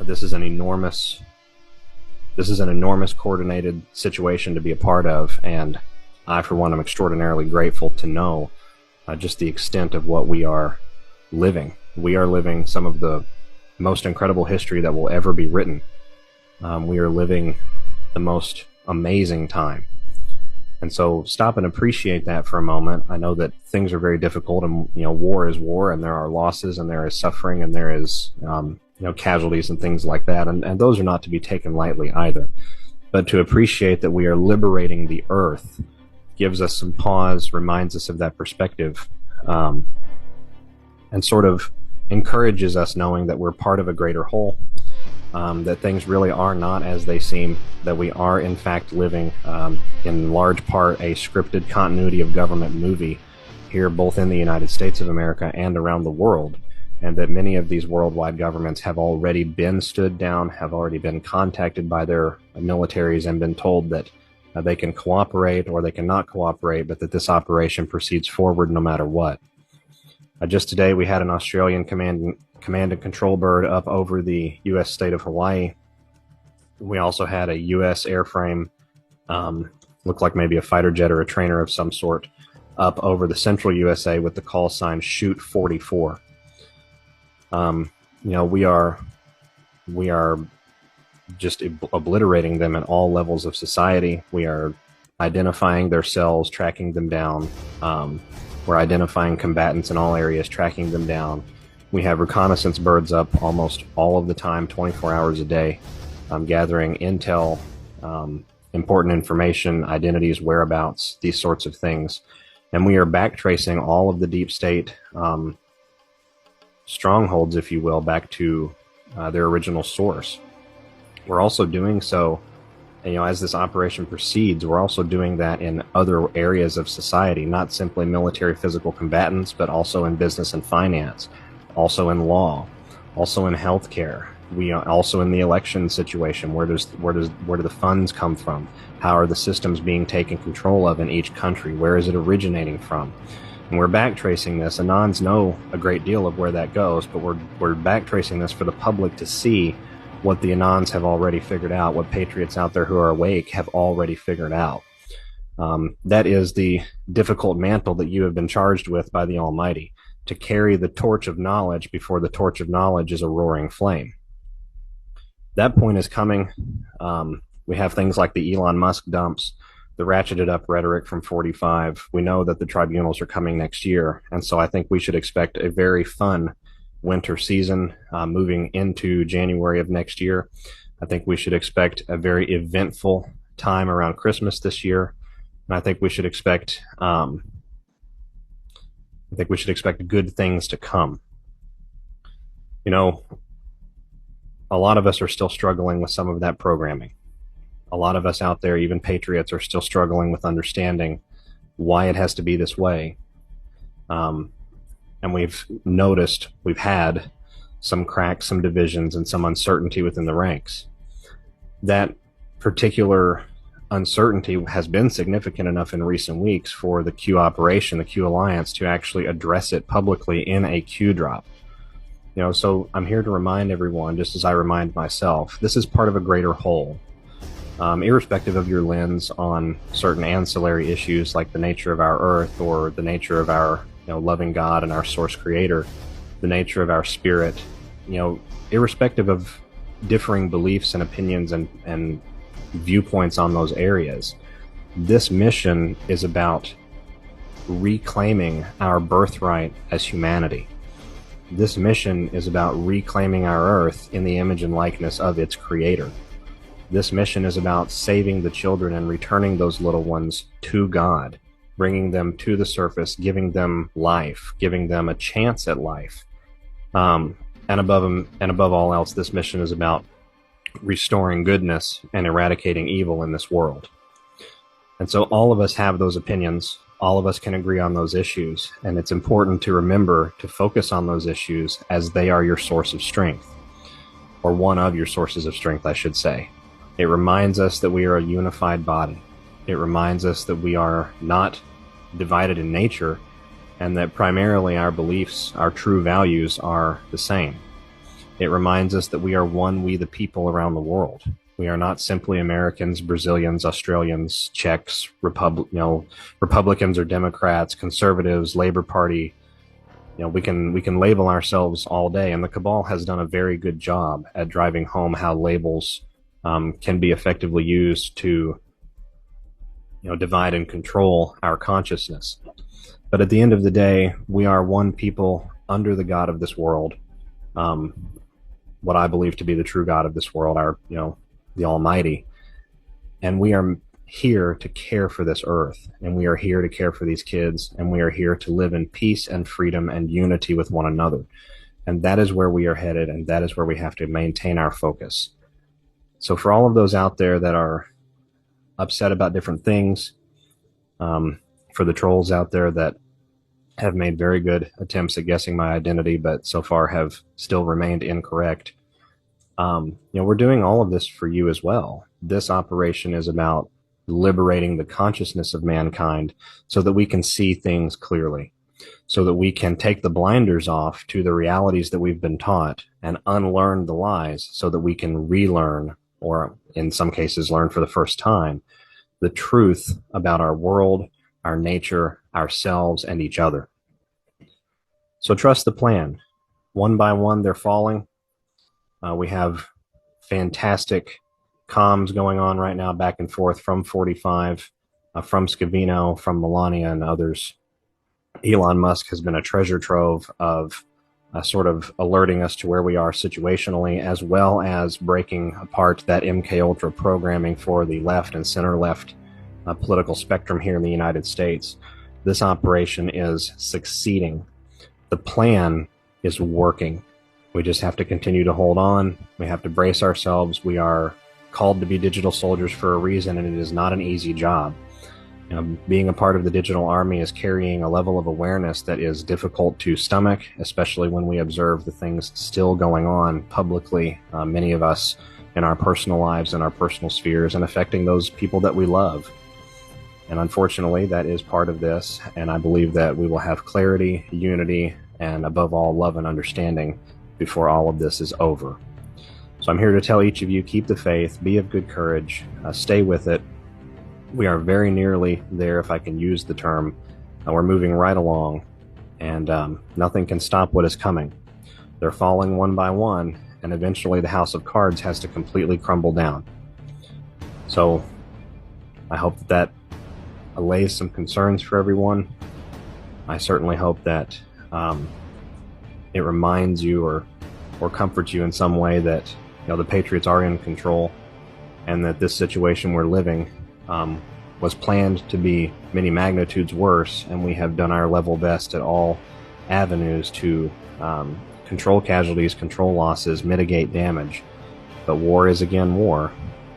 This is an enormous coordinated situation to be a part of, and I, for one, am extraordinarily grateful to know just the extent of what we are living. We are living some of the most incredible history that will ever be written. We are living the most amazing time. And so stop and appreciate that for a moment. I know that things are very difficult, and war is war, and there are losses, and there is suffering, and there is casualties and things like that, and those are not to be taken lightly either. But to appreciate that we are liberating the earth gives us some pause, reminds us of that perspective, and sort of encourages us knowing that we're part of a greater whole, that things really are not as they seem, that we are in fact living in large part a scripted continuity of government movie here, both in the United States of America and around the world, and that many of these worldwide governments have already been stood down, have already been contacted by their militaries and been told that they can cooperate or they cannot cooperate, but that this operation proceeds forward no matter what. Just today we had an Australian command and control bird up over the U.S. state of Hawaii. We also had a U.S. airframe, looked like maybe a fighter jet or a trainer of some sort, up over the central USA with the call sign Shoot 44. We are just obliterating them at all levels of society. We are identifying their cells, tracking them down. We're identifying combatants in all areas, tracking them down. We have reconnaissance birds up almost all of the time, 24 hours a day, gathering intel, important information, identities, whereabouts, these sorts of things. And we are backtracing all of the deep state strongholds, if you will, back to their original source. We're also doing so, as this operation proceeds, we're also doing that in other areas of society, not simply military physical combatants, but also in business and finance, also in law, also in healthcare. We are also in the election situation. Where do the funds come from? How are the systems being taken control of in each country? Where is it originating from? And we're backtracing this. Anons know a great deal of where that goes, but we're backtracing this for the public to see what the Anons have already figured out, what patriots out there who are awake have already figured out. That is the difficult mantle that you have been charged with by the Almighty, to carry the torch of knowledge before the torch of knowledge is a roaring flame. That point is coming. We have things like the Elon Musk dumps, the ratcheted up rhetoric from 45. We know that the tribunals are coming next year, and so I think we should expect a very fun winter season moving into January of next year. I think we should expect a very eventful time around Christmas this year, and I think we should expect good things to come. A lot of us are still struggling with some of that programming. A lot of us out there, even patriots, are still struggling with understanding why it has to be this way. And we've had some cracks, some divisions, and some uncertainty within the ranks. That particular uncertainty has been significant enough in recent weeks for the Q operation, the Q Alliance, to actually address it publicly in a Q drop. So I'm here to remind everyone, just as I remind myself, this is part of a greater whole. Irrespective of your lens on certain ancillary issues like the nature of our earth or the nature of our loving God and our source creator, the nature of our spirit, irrespective of differing beliefs and opinions and viewpoints on those areas, this mission is about reclaiming our birthright as humanity. This mission is about reclaiming our earth in the image and likeness of its creator. This mission is about saving the children and returning those little ones to God, bringing them to the surface, giving them life, giving them a chance at life. And above all else, this mission is about restoring goodness and eradicating evil in this world. And so all of us have those opinions. All of us can agree on those issues. And it's important to remember to focus on those issues as they are your source of strength, or one of your sources of strength, I should say. It reminds us that we are a unified body. It reminds us that we are not divided in nature, and that primarily our beliefs, our true values, are the same. It reminds us that we are one, we the people around the world. We are not simply Americans, Brazilians, Australians, Czechs, Republicans or Democrats, conservatives, Labor Party. We can label ourselves all day, and the cabal has done a very good job at driving home how labels can be effectively used to divide and control our consciousness. But at the end of the day, we are one people under the God of this world. What I believe to be the true God of this world, the Almighty. And we are here to care for this earth, and we are here to care for these kids, and we are here to live in peace and freedom and unity with one another. And that is where we are headed, and that is where we have to maintain our focus. So for all of those out there that are upset about different things, for the trolls out there that have made very good attempts at guessing my identity, but so far have still remained incorrect. We're doing all of this for you as well. This operation is about liberating the consciousness of mankind so that we can see things clearly, so that we can take the blinders off to the realities that we've been taught and unlearn the lies so that we can relearn, or in some cases learn for the first time, the truth about our world, our nature, ourselves, and each other. So trust the plan. One by one, they're falling. We have fantastic comms going on right now, back and forth from 45, from Scavino, from Melania and others. Elon Musk has been a treasure trove of sort of alerting us to where we are situationally, as well as breaking apart that MK Ultra programming for the left and center left political spectrum here in the United States. This operation is succeeding. The plan is working. We just have to continue to hold on. We have to brace ourselves. We are called to be digital soldiers for a reason, and it is not an easy job. Being a part of the digital army is carrying a level of awareness that is difficult to stomach, especially when we observe the things still going on publicly, many of us in our personal lives and our personal spheres, and affecting those people that we love. And unfortunately, that is part of this, and I believe that we will have clarity, unity, and above all, love and understanding before all of this is over. So I'm here to tell each of you, keep the faith, be of good courage, stay with it. We are very nearly there, if I can use the term. We're moving right along, and nothing can stop what is coming. They're falling one by one, and eventually the house of cards has to completely crumble down. So I hope that allays some concerns for everyone. I certainly hope that it reminds you or comforts you in some way that the Patriots are in control, and that this situation we're living was planned to be many magnitudes worse, and we have done our level best at all avenues to control casualties, control losses, mitigate damage. But war is again war,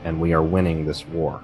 and we are winning this war.